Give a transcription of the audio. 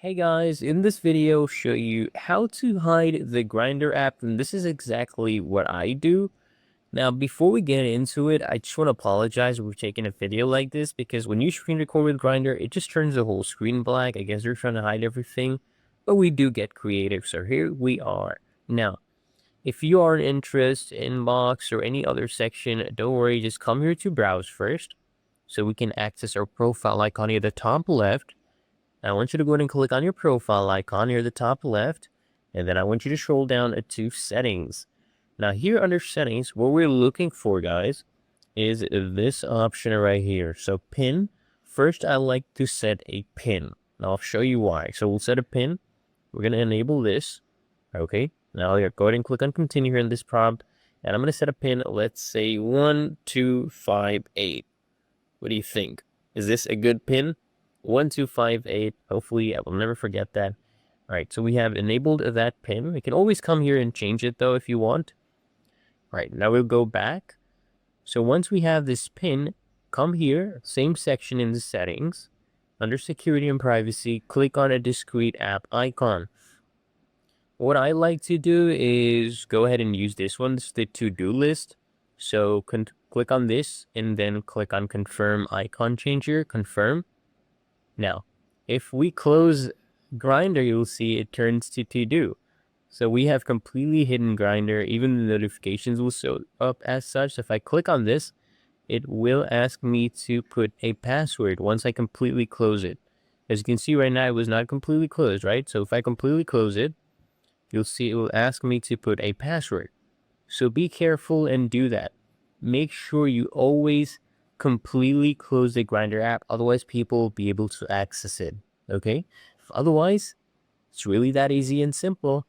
Hey guys, in this video, I'll show you how to hide the Grindr app, and this is exactly what I do. Now, before we get into it, I just want to apologize for taking a video like this because when you screen record with Grindr, it just turns the whole screen black. I guess they're trying to hide everything, but we do get creative, so here we are. Now, if you are interested in inbox or any other section, don't worry, just come here to browse first so we can access our profile icon here at the top left. I want you to go ahead and click on your profile icon here at the top left, and then I want you to scroll down to settings. Now here under settings, what we're looking for, guys, is this option right here. So pin, first I like to set a pin. Now I'll show you why. So we'll set a pin. We're going to enable this. Okay, now go ahead and click on continue here in this prompt, and I'm going to set a pin, let's say 1258. What do you think? Is this a good pin? 1258. Hopefully, I will never forget that. All right, so we have enabled that pin. We can always come here and change it, though, if you want. All right, now we'll go back. So once we have this pin, come here, same section in the settings. Under security and privacy, click on a discrete app icon. What I like to do is go ahead and use this one. This is the to-do list. So click on this and then click on confirm icon changer, confirm. Now, if we close Grindr, you'll see it turns to to-do. So we have completely hidden Grindr. Even the notifications will show up as such. So if I click on this, it will ask me to put a password once I completely close it. As you can see right now, it was not completely closed, right? So if I completely close it, you'll see it will ask me to put a password. So be careful and do that. Make sure you always completely close the Grindr app, otherwise people will be able to access it. Okay, otherwise it's really that easy and simple.